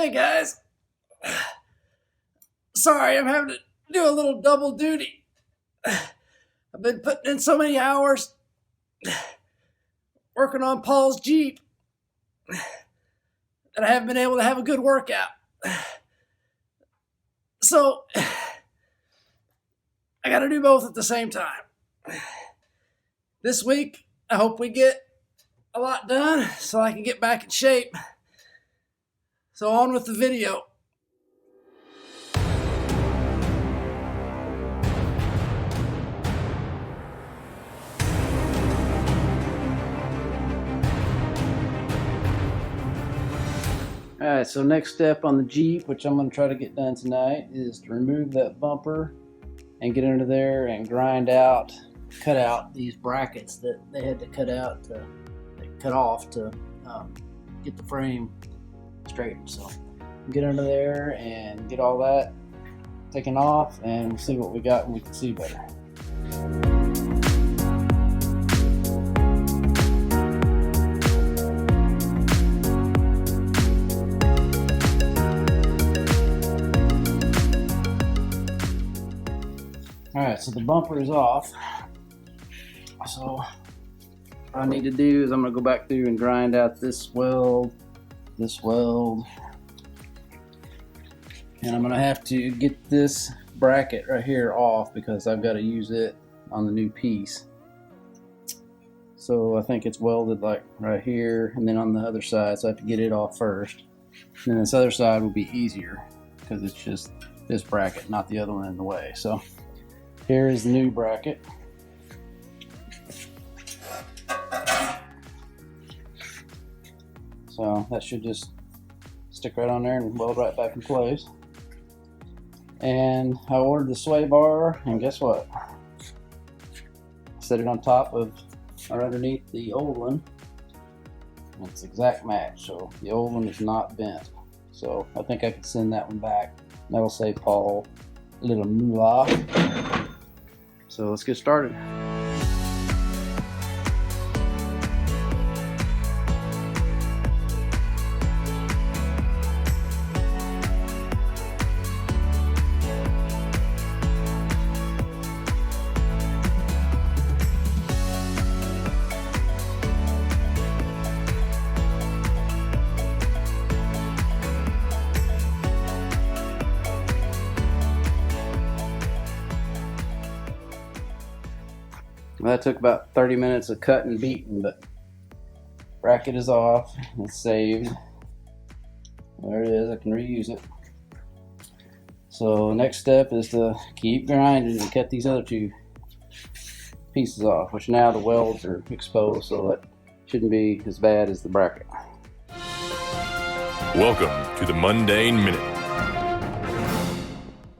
Hey guys, sorry I'm having to do a little double duty. I've been putting in so many hours working on Paul's Jeep that I haven't been able to have a good workout. So I got to do both at the same time. This week, I hope we get a lot done so I can get back in shape. So on with the video. Alright, so next step on the Jeep, which I'm going to try to get done tonight, is to remove that bumper and get under there and cut out these brackets that they had to cut off to get the frame straightened. So get under there and get all that taken off, and we'll see what we got and we can see better. Alright, so the bumper is off. So what I need to do is I'm going to go back through and grind out this weld, and I'm going to have to get this bracket right here off because I've got to use it on the new piece. So I think it's welded like right here and then on the other side, so I have to get it off first. And then this other side will be easier because it's just this bracket, not the other one in the way. So here is the new bracket. So that should just stick right on there and weld right back in place. And I ordered the sway bar, and guess what? I set it on top of or underneath the old one. And it's exact match, so the old one is not bent. So I think I could send that one back. That'll save Paul a little moolah. So let's get started. That took about 30 minutes of cutting and beating, but bracket is off. It's saved. There it is. I can reuse it. So next step is to keep grinding and cut these other two pieces off, which now the welds are exposed, so that shouldn't be as bad as the bracket. Welcome to the Mundane Minute.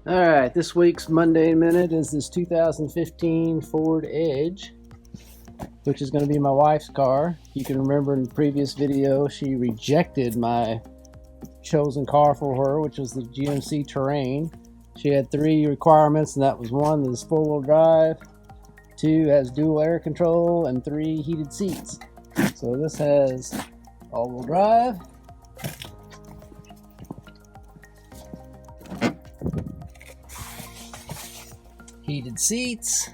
Alright, this week's Mundane Minute is this 2015 Ford Edge, which is going to be my wife's car. You can remember in the previous video she rejected my chosen car for her, which was the GMC Terrain. She had 3 requirements, and that was 1 is 4-wheel drive, 2 has dual air control, and 3 heated seats. So this has all-wheel drive, heated seats,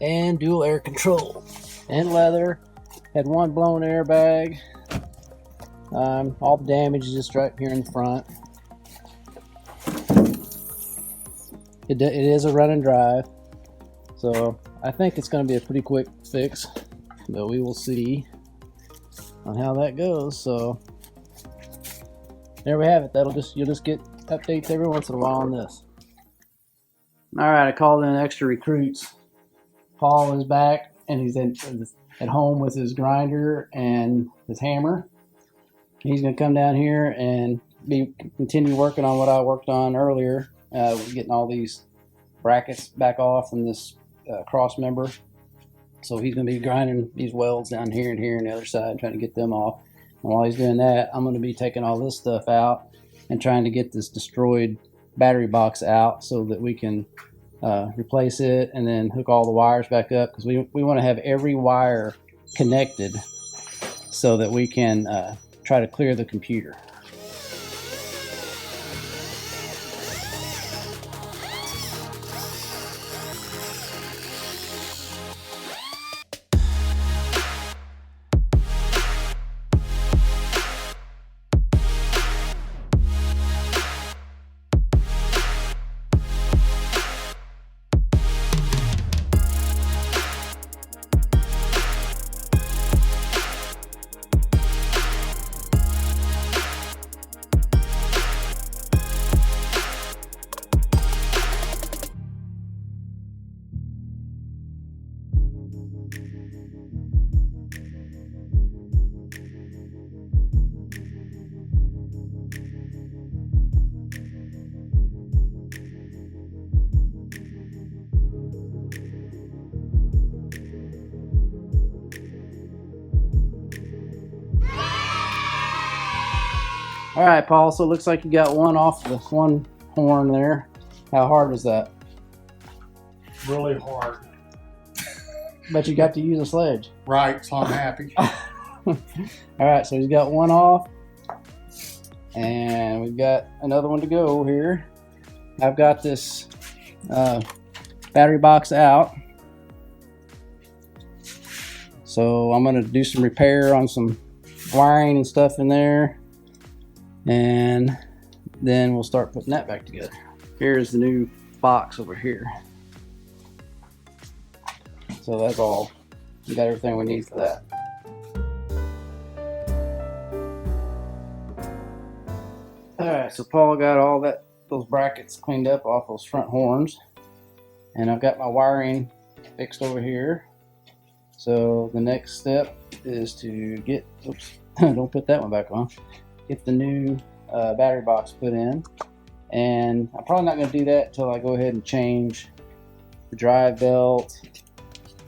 and dual air control, and leather. Had 1 blown airbag. All the damage is just right here in the front. It is a run and drive, so I think it's going to be a pretty quick fix, but we will see on how that goes. So there we have it. You'll just get updates every once in a while on this. Alright, I called in extra recruits. Paul is back, and he's at home with his grinder and his hammer. He's going to come down here and continue working on what I worked on earlier, getting all these brackets back off from this cross member. So he's going to be grinding these welds down here and here on the other side, trying to get them off. And while he's doing that, I'm going to be taking all this stuff out and trying to get this destroyed battery box out so that we can replace it and then hook all the wires back up, because we want to have every wire connected so that we can try to clear the computer. All right, Paul, so it looks like you got one off the one horn there. How hard was that? Really hard. Bet you got to use a sledge. Right, so I'm happy. All right, so he's got one off, and we've got another one to go here. I've got this battery box out, so I'm going to do some repair on some wiring and stuff in there, and then we'll start putting that back together. Here's the new box over here. So that's all. We got everything we need for that. Alright, so Paul got all those brackets cleaned up off those front horns. And I've got my wiring fixed over here. So the next step is to get, oops, don't put that one back on. Get the new battery box put in. And I'm probably not going to do that until I go ahead and change the drive belt,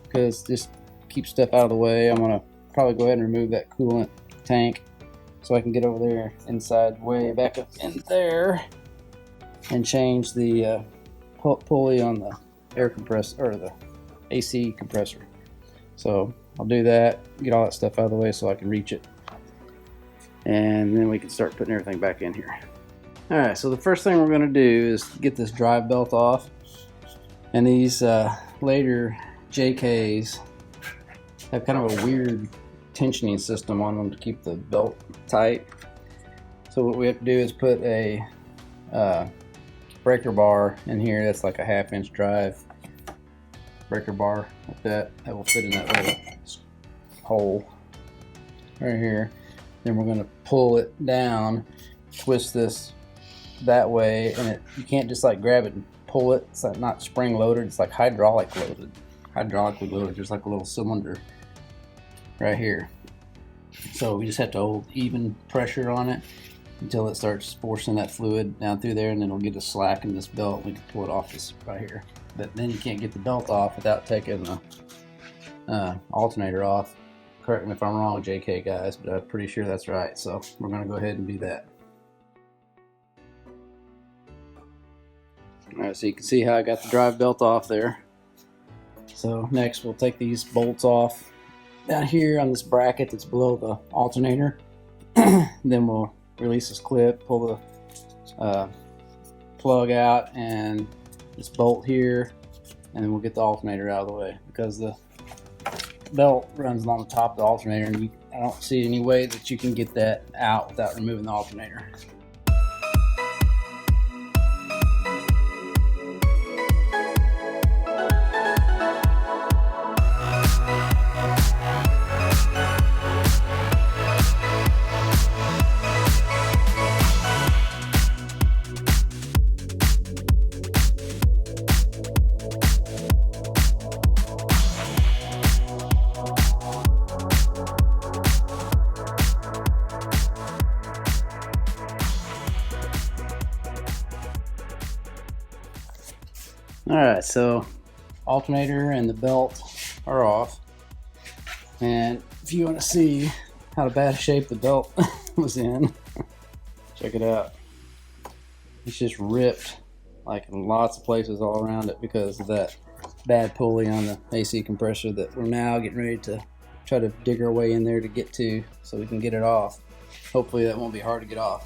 because just keep stuff out of the way. I'm going to probably go ahead and remove that coolant tank so I can get over there inside, way back up in there, and change the pulley on the air compressor, or the AC compressor. So I'll do that, get all that stuff out of the way so I can reach it, and then we can start putting everything back in here. Alright, so the first thing we're going to do is get this drive belt off. And these later JKs have kind of a weird tensioning system on them to keep the belt tight. So what we have to do is put a breaker bar in here. That's like a 1/2-inch drive breaker bar like that. That will fit in that little hole right here. Then we're going to pull it down, twist this that way, and you can't just like grab it and pull it. It's like not spring loaded, it's like hydraulically loaded. There's like a little cylinder right here, so we just have to hold even pressure on it until it starts forcing that fluid down through there, and then it'll get a slack in this belt. We can pull it off this right here, but then you can't get the belt off without taking the alternator off. Correct me if I'm wrong, JK guys, but I'm pretty sure that's right. So we're going to go ahead and do that. Alright, so you can see how I got the drive belt off there. So next we'll take these bolts off down here on this bracket that's below the alternator. Then we'll release this clip, pull the plug out and this bolt here, and then we'll get the alternator out of the way, because the belt runs along the top of the alternator, and I don't see any way that you can get that out without removing the alternator. Alright, so alternator and the belt are off, and if you want to see how bad shape the belt was in, check it out. It's just ripped like in lots of places all around it because of that bad pulley on the AC compressor that we're now getting ready to try to dig our way in there to get to, so we can get it off. Hopefully that won't be hard to get off.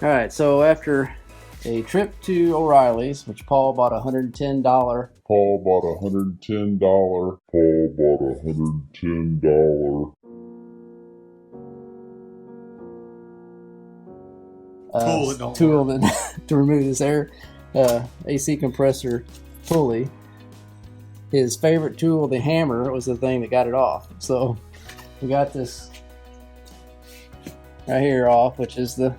Alright, so after a trip to O'Reilly's, which Paul bought a $110 Paul bought $110 Tool to remove this air AC compressor pulley. His favorite tool, the hammer, was the thing that got it off. So we got this right here off, which is the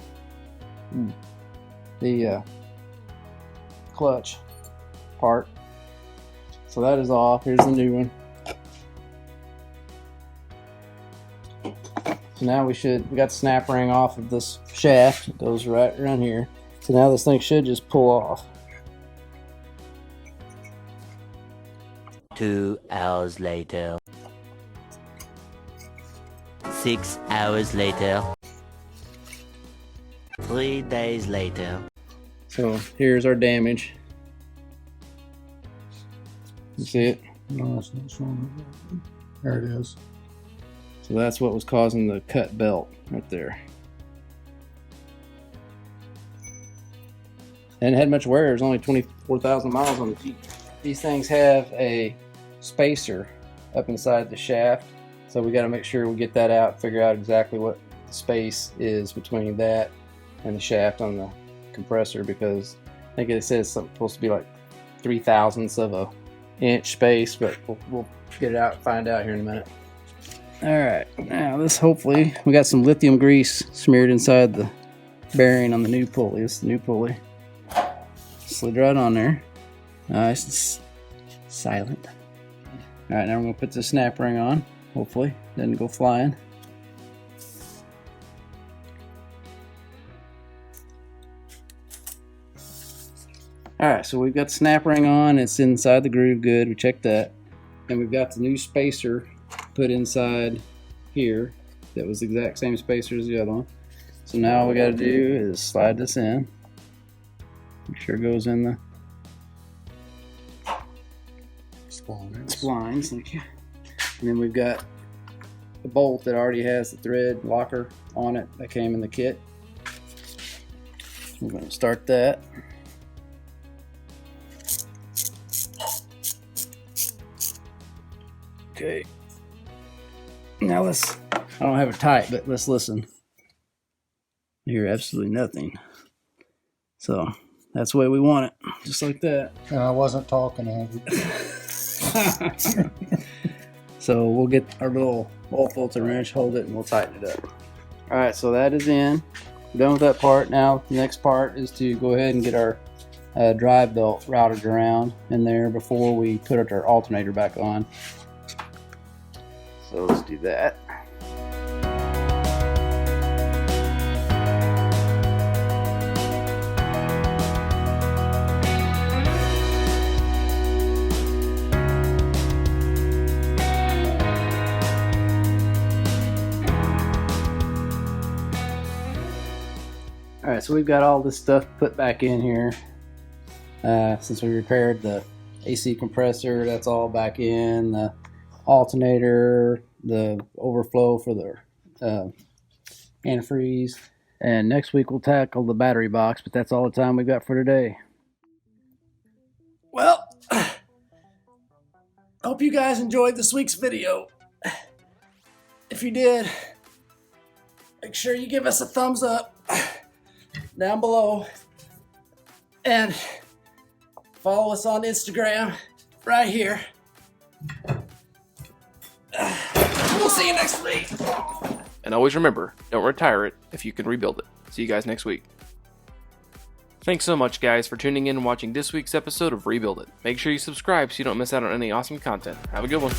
clutch part. So that is off. Here's the new one. So now we got the snap ring off of this shaft. It goes right around here. So now this thing should just pull off. 2 hours later. 6 hours later. 3 days later. So here's our damage. You see it? No, it's not showing it. There it is. So that's what was causing the cut belt right there. And it had much wear. There's only 24,000 miles on the Jeep. These things have a spacer up inside the shaft. So we got to make sure we get that out, figure out exactly what the space is between that and the shaft on the compressor, because I think it says something supposed to be like 3/1000ths of an inch space, but we'll get it out and find out here in a minute. Alright, now this, hopefully, we got some lithium grease smeared inside the bearing on the new pulley. This is the new pulley. Slid right on there. Nice and silent. Alright, now we're going to put the snap ring on. Hopefully, doesn't go flying. Alright, so we've got the snap ring on. It's inside the groove good. We checked that. And we've got the new spacer put inside here. That was the exact same spacer as the other one. So now all we got to do is slide this in. Make sure it goes in the splines. Thank you. And then we've got the bolt that already has the thread locker on it that came in the kit. We're going to start that. Okay. Now I don't have it tight, but let's listen. You hear absolutely nothing. So that's the way we want it, just like that. And I wasn't talking, Andy. So we'll get our little oil filter wrench, hold it, and we'll tighten it up. All right, so that is in. We're done with that part. Now the next part is to go ahead and get our drive belt routed around in there before we put our alternator back on. So let's do that. Alright, so we've got all this stuff put back in here. Since we repaired the AC compressor, that's all back in. The alternator, the overflow for the antifreeze. And next week we'll tackle the battery box, but that's all the time we've got for today. Well, I hope you guys enjoyed this week's video. If you did, make sure you give us a thumbs up down below, and follow us on Instagram right here. We'll see you next week. And always remember, don't retire it if you can rebuild it. See you guys next week. Thanks so much, guys, for tuning in and watching this week's episode of Rebuild It. Make sure you subscribe so you don't miss out on any awesome content. Have a good one.